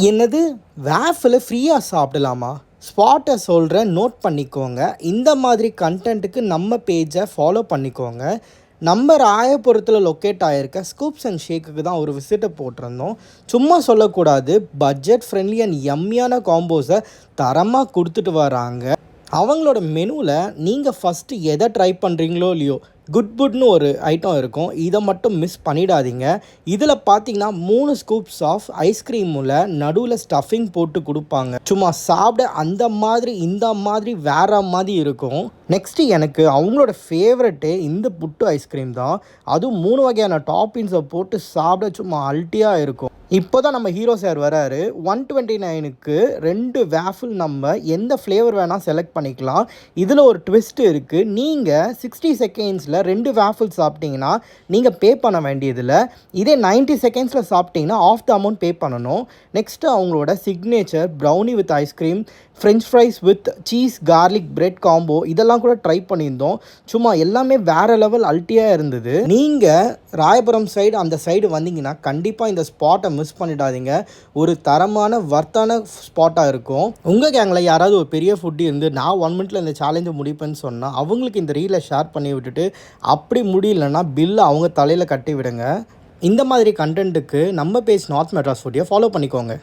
என்னது வேஃபில் ஃப்ரீயாக சாப்பிடலாமா? ஸ்பாட்டை சொல்கிறேன், நோட் பண்ணிக்கோங்க. இந்த மாதிரி கண்டென்ட்டுக்கு நம்ம பேஜை ஃபாலோ பண்ணிக்கோங்க. நம்ம ராயபுரத்தில் லொக்கேட் ஆகிருக்க ஸ்கூப்ஸ் அண்ட் ஷேக்குக்கு தான் ஒரு விசிட்டை போட்டிருந்தோம். சும்மா சொல்லக்கூடாது, பட்ஜெட் ஃப்ரெண்ட்லி அண்ட் யம்மியான காம்போஸை தரமாக கொடுத்துட்டு வராங்க. அவங்களோட மெனுவில் நீங்கள் ஃபஸ்ட்டு எதை ட்ரை பண்ணுறீங்களோ இல்லையோ, குட்னு ஒரு ஐட்டம் இருக்கும். இதை மட்டும் மிஸ் பண்ணிடாதீங்க. இதில் பார்த்தீங்கன்னா 3 ஸ்கூப்ஸ் ஆஃப் ஐஸ்கிரீமில் நடுவில் ஸ்டஃபிங் போட்டு கொடுப்பாங்க. சும்மா சாப்பிட அந்த மாதிரி இந்த மாதிரி வேற மாதிரி இருக்கும். நெக்ஸ்ட்டு எனக்கு அவங்களோட ஃபேவரெட்டு இந்த புட்டு ஐஸ்கிரீம் தான். அதுவும் 3 வகையான டாப்பிங்ஸை போட்டு சாப்பிட சும்மா அல்ட்டியாக இருக்கும். இப்போ தான் நம்ம ஹீரோ சார் வராரு. 129க்கு 2 வேஃபில் நம்ம எந்த ஃப்ளேவர் வேணால் செலக்ட் பண்ணிக்கலாம். இதில் ஒரு ட்விஸ்ட் இருக்குது. நீங்கள் 60 செகண்ட்ஸில் 2 வேஃபில் சாப்பிட்டீங்கன்னா நீங்கள் பே பண்ண வேண்டியதில்லை. இதே 90 செகண்ட்ஸில் சாப்பிட்டீங்கன்னா ஆஃப் த அமௌண்ட் பே பண்ணணும். நெக்ஸ்ட்டு அவங்களோட signature brownie with ice cream, french fries with cheese garlic bread combo இதெல்லாம் கூட ட்ரை பண்ணியிருந்தோம். சும்மா எல்லாமே வேறு லெவல் அல்ட்டியாக இருந்தது. நீங்கள் ராயபுரம் சைடு அந்த சைடு வந்தீங்கன்னா கண்டிப்பாக இந்த ஸ்பாட்டை மிஸ் பண்ணிடாதீங்க. ஒரு தரமான வர்த்தான ஸ்பாட்டாக இருக்கும். உங்கள் கேங்கில் யாராவது ஒரு பெரிய ஃபுட்டு இருந்து நான் 1 மினிட்ல இந்த சேலஞ்சை முடிப்பேன்னு சொன்னால் அவங்களுக்கு இந்த ரீலை ஷேர் பண்ணி விட்டுட்டு, அப்படி முடியலன்னா பில்லை அவங்க தலையில் கட்டி விடுங்க. இந்த மாதிரி கண்டென்ட்டுக்கு நம்ம பேஜ் நார்த் மெட்ராஸ் ஃபுட்டியை ஃபாலோ பண்ணிக்கோங்க.